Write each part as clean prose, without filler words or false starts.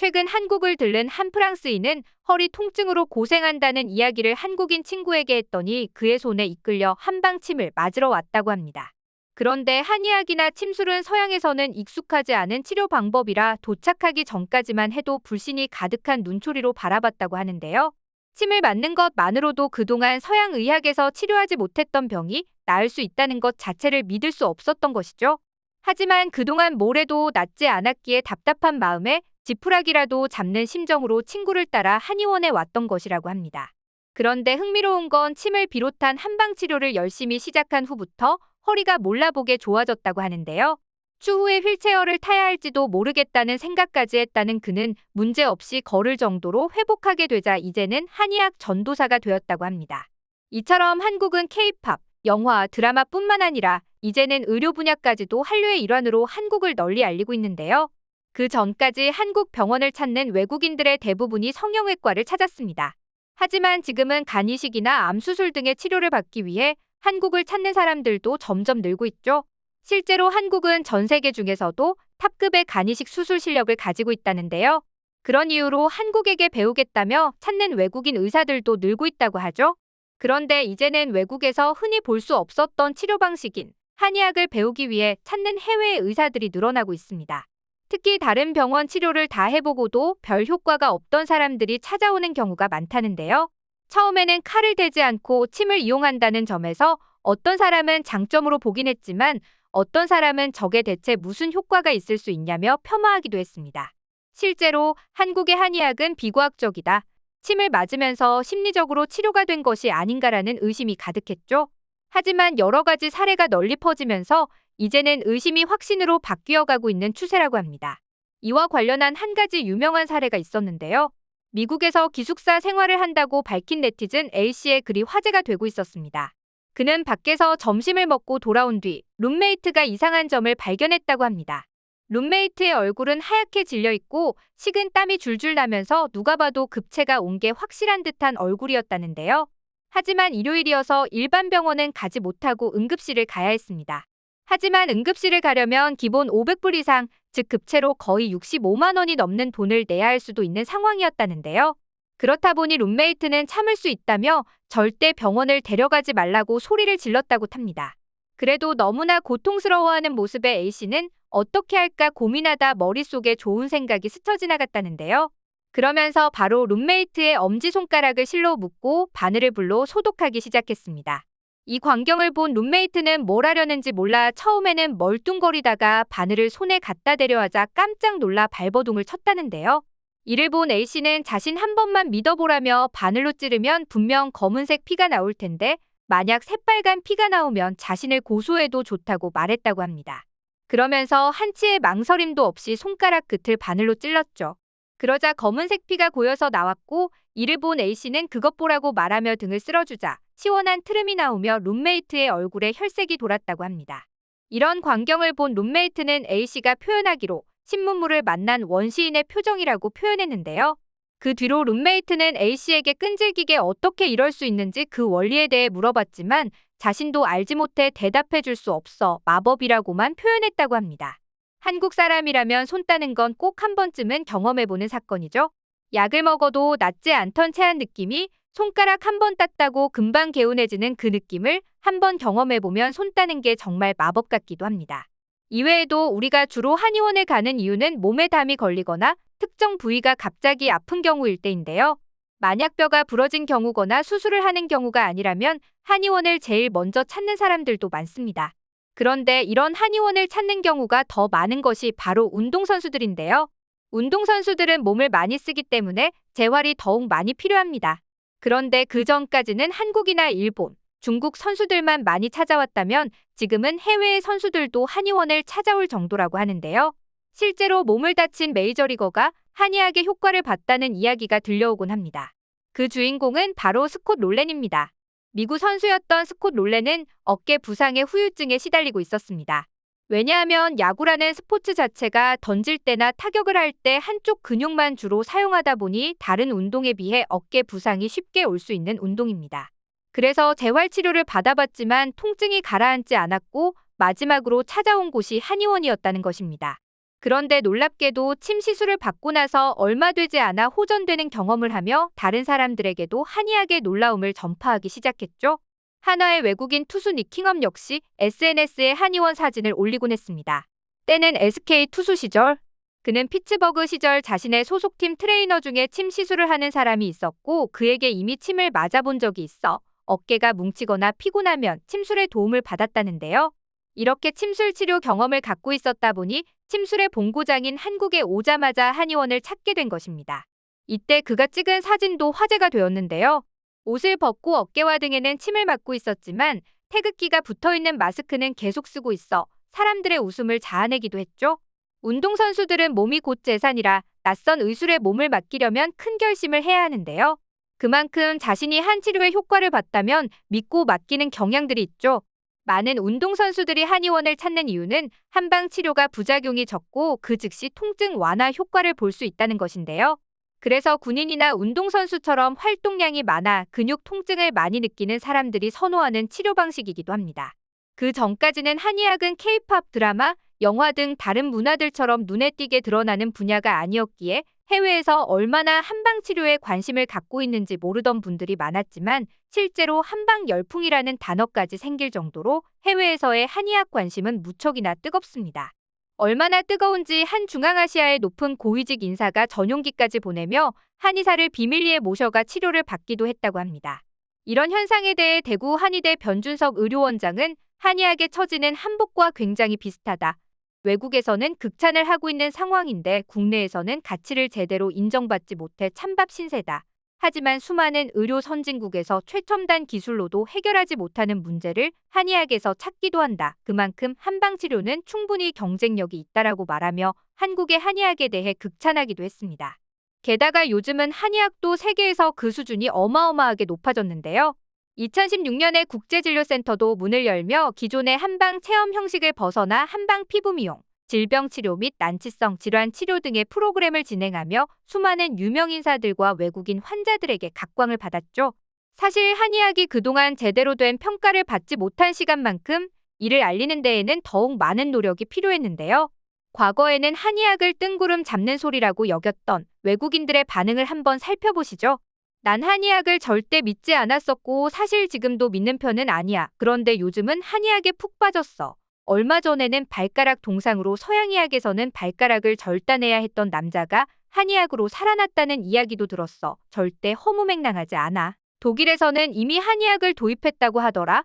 최근 한국을 들른 한 프랑스인은 허리 통증으로 고생한다는 이야기를 한국인 친구에게 했더니 그의 손에 이끌려 한방침을 맞으러 왔다고 합니다. 그런데 한의학이나 침술은 서양에서는 익숙하지 않은 치료 방법이라 도착하기 전까지만 해도 불신이 가득한 눈초리로 바라봤다고 하는데요. 침을 맞는 것만으로도 그동안 서양 의학에서 치료하지 못했던 병이 나을 수 있다는 것 자체를 믿을 수 없었던 것이죠. 하지만 그동안 뭘 해도 낫지 않았기에 답답한 마음에 지푸라기라도 잡는 심정으로 친구를 따라 한의원에 왔던 것이라고 합니다. 그런데 흥미로운 건 침을 비롯한 한방치료를 열심히 시작한 후부터 허리가 몰라보게 좋아졌다고 하는데요. 추후에 휠체어를 타야 할지도 모르겠다는 생각까지 했다는 그는 문제없이 걸을 정도로 회복하게 되자 이제는 한의학 전도사가 되었다고 합니다. 이처럼 한국은 K-팝, 영화, 드라마뿐만 아니라 이제는 의료 분야까지도 한류의 일환으로 한국을 널리 알리고 있는데요. 그 전까지 한국 병원을 찾는 외국인들의 대부분이 성형외과를 찾았습니다. 하지만 지금은 간이식이나 암수술 등의 치료를 받기 위해 한국을 찾는 사람들도 점점 늘고 있죠. 실제로 한국은 전 세계 중에서도 탑급의 간이식 수술 실력을 가지고 있다는데요. 그런 이유로 한국에게 배우겠다며 찾는 외국인 의사들도 늘고 있다고 하죠. 그런데 이제는 외국에서 흔히 볼 수 없었던 치료 방식인 한의학을 배우기 위해 찾는 해외 의사들이 늘어나고 있습니다. 특히 다른 병원 치료를 다 해보고도 별 효과가 없던 사람들이 찾아오는 경우가 많다는데요. 처음에는 칼을 대지 않고 침을 이용한다는 점에서 어떤 사람은 장점으로 보긴 했지만 어떤 사람은 저게 대체 무슨 효과가 있을 수 있냐며 폄하하기도 했습니다. 실제로 한국의 한의학은 비과학적이다. 침을 맞으면서 심리적으로 치료가 된 것이 아닌가라는 의심이 가득했죠. 하지만 여러 가지 사례가 널리 퍼지면서 이제는 의심이 확신으로 바뀌어가고 있는 추세라고 합니다. 이와 관련한 한 가지 유명한 사례가 있었는데요. 미국에서 기숙사 생활을 한다고 밝힌 네티즌 A씨의 글이 화제가 되고 있었습니다. 그는 밖에서 점심을 먹고 돌아온 뒤 룸메이트가 이상한 점을 발견했다고 합니다. 룸메이트의 얼굴은 하얗게 질려있고 식은 땀이 줄줄 나면서 누가 봐도 급체가 온 게 확실한 듯한 얼굴이었다는데요. 하지만 일요일이어서 일반 병원은 가지 못하고 응급실을 가야 했습니다. 하지만 응급실을 가려면 기본 500불 이상, 즉 급체로 거의 65만 원이 넘는 돈을 내야 할 수도 있는 상황이었다는데요. 그렇다 보니 룸메이트는 참을 수 있다며 절대 병원을 데려가지 말라고 소리를 질렀다고 탑니다. 그래도 너무나 고통스러워하는 모습에 A씨는 어떻게 할까 고민하다 머릿속에 좋은 생각이 스쳐 지나갔다는데요. 그러면서 바로 룸메이트의 엄지손가락을 실로 묶고 바늘을 불로 소독하기 시작했습니다. 이 광경을 본 룸메이트는 뭘 하려는지 몰라 처음에는 멀뚱거리다가 바늘을 손에 갖다 대려 하자 깜짝 놀라 발버둥을 쳤다는데요. 이를 본 A씨는 자신 한 번만 믿어보라며 바늘로 찌르면 분명 검은색 피가 나올 텐데 만약 새빨간 피가 나오면 자신을 고소해도 좋다고 말했다고 합니다. 그러면서 한치의 망설임도 없이 손가락 끝을 바늘로 찔렀죠. 그러자 검은색 피가 고여서 나왔고 이를 본 A씨는 그것 보라고 말하며 등을 쓸어주자 시원한 트름이 나오며 룸메이트의 얼굴에 혈색이 돌았다고 합니다. 이런 광경을 본 룸메이트는 A씨가 표현하기로 신문물을 만난 원시인의 표정이라고 표현했는데요. 그 뒤로 룸메이트는 A씨에게 끈질기게 어떻게 이럴 수 있는지 그 원리에 대해 물어봤지만 자신도 알지 못해 대답해 줄 수 없어 마법이라고만 표현했다고 합니다. 한국 사람이라면 손 따는 건 꼭 한 번쯤은 경험해보는 사건이죠. 약을 먹어도 낫지 않던 체한 느낌이 손가락 한 번 땄다고 금방 개운해지는 그 느낌을 한 번 경험해보면 손 따는 게 정말 마법 같기도 합니다. 이외에도 우리가 주로 한의원에 가는 이유는 몸에 담이 걸리거나 특정 부위가 갑자기 아픈 경우일 때인데요. 만약 뼈가 부러진 경우거나 수술을 하는 경우가 아니라면 한의원을 제일 먼저 찾는 사람들도 많습니다. 그런데 이런 한의원을 찾는 경우가 더 많은 것이 바로 운동선수들인데요. 운동선수들은 몸을 많이 쓰기 때문에 재활이 더욱 많이 필요합니다. 그런데 그 전까지는 한국이나 일본, 중국 선수들만 많이 찾아왔다면 지금은 해외의 선수들도 한의원을 찾아올 정도라고 하는데요. 실제로 몸을 다친 메이저리거가 한의학의 효과를 봤다는 이야기가 들려오곤 합니다. 그 주인공은 바로 스콧 롤렌입니다. 미국 선수였던 스콧 롤렌은 어깨 부상의 후유증에 시달리고 있었습니다. 왜냐하면 야구라는 스포츠 자체가 던질 때나 타격을 할 때 한쪽 근육만 주로 사용하다 보니 다른 운동에 비해 어깨 부상이 쉽게 올 수 있는 운동입니다. 그래서 재활치료를 받아봤지만 통증이 가라앉지 않았고 마지막으로 찾아온 곳이 한의원이었다는 것입니다. 그런데 놀랍게도 침 시술을 받고 나서 얼마 되지 않아 호전되는 경험을 하며 다른 사람들에게도 한의학의 놀라움을 전파하기 시작했죠. 한화의 외국인 투수 니킹엄 역시 SNS에 한의원 사진을 올리곤 했습니다. 때는 SK 투수 시절, 그는 피츠버그 시절 자신의 소속팀 트레이너 중에 침 시술을 하는 사람이 있었고 그에게 이미 침을 맞아본 적이 있어 어깨가 뭉치거나 피곤하면 침술의 도움을 받았다는데요. 이렇게 침술 치료 경험을 갖고 있었다 보니 침술의 본고장인 한국에 오자마자 한의원을 찾게 된 것입니다. 이때 그가 찍은 사진도 화제가 되었는데요. 옷을 벗고 어깨와 등에는 침을 맞고 있었지만 태극기가 붙어있는 마스크는 계속 쓰고 있어 사람들의 웃음을 자아내기도 했죠. 운동선수들은 몸이 곧 재산이라 낯선 의술에 몸을 맡기려면 큰 결심을 해야 하는데요. 그만큼 자신이 한 치료의 효과를 봤다면 믿고 맡기는 경향들이 있죠. 많은 운동선수들이 한의원을 찾는 이유는 한방 치료가 부작용이 적고 그 즉시 통증 완화 효과를 볼 수 있다는 것인데요. 그래서 군인이나 운동선수처럼 활동량이 많아 근육 통증을 많이 느끼는 사람들이 선호하는 치료 방식이기도 합니다. 그 전까지는 한의학은 K-팝 드라마, 영화 등 다른 문화들처럼 눈에 띄게 드러나는 분야가 아니었기에 해외에서 얼마나 한방 치료에 관심을 갖고 있는지 모르던 분들이 많았지만 실제로 한방 열풍이라는 단어까지 생길 정도로 해외에서의 한의학 관심은 무척이나 뜨겁습니다. 얼마나 뜨거운지 한 중앙아시아의 높은 고위직 인사가 전용기까지 보내며 한의사를 비밀리에 모셔가 치료를 받기도 했다고 합니다. 이런 현상에 대해 대구 한의대 변준석 의료원장은 한의학의 처지는 한복과 굉장히 비슷하다. 외국에서는 극찬을 하고 있는 상황인데 국내에서는 가치를 제대로 인정받지 못해 찬밥 신세다. 하지만 수많은 의료 선진국에서 최첨단 기술로도 해결하지 못하는 문제를 한의학에서 찾기도 한다. 그만큼 한방치료는 충분히 경쟁력이 있다라고 말하며 한국의 한의학에 대해 극찬하기도 했습니다. 게다가 요즘은 한의학도 세계에서 그 수준이 어마어마하게 높아졌는데요. 2016년에 국제진료센터도 문을 열며 기존의 한방 체험 형식을 벗어나 한방 피부 미용, 질병 치료 및 난치성 질환 치료 등의 프로그램을 진행하며 수많은 유명 인사들과 외국인 환자들에게 각광을 받았죠. 사실 한의학이 그동안 제대로 된 평가를 받지 못한 시간만큼 이를 알리는 데에는 더욱 많은 노력이 필요했는데요. 과거에는 한의학을 뜬구름 잡는 소리라고 여겼던 외국인들의 반응을 한번 살펴보시죠. 난 한의학을 절대 믿지 않았었고 사실 지금도 믿는 편은 아니야. 그런데 요즘은 한의학에 푹 빠졌어. 얼마 전에는 발가락 동상으로 서양의학에서는 발가락을 절단해야 했던 남자가 한의학으로 살아났다는 이야기도 들었어. 절대 허무맹랑하지 않아. 독일에서는 이미 한의학을 도입했다고 하더라.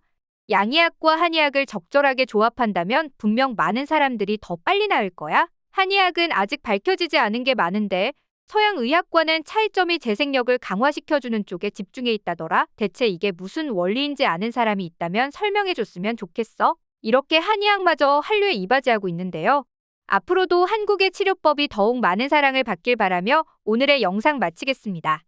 양의학과 한의학을 적절하게 조합한다면 분명 많은 사람들이 더 빨리 나을 거야. 한의학은 아직 밝혀지지 않은 게 많은데 서양 의학과는 차이점이 재생력을 강화시켜주는 쪽에 집중해 있다더라. 대체 이게 무슨 원리인지 아는 사람이 있다면 설명해줬으면 좋겠어. 이렇게 한의학마저 한류에 이바지하고 있는데요. 앞으로도 한국의 치료법이 더욱 많은 사랑을 받길 바라며 오늘의 영상 마치겠습니다.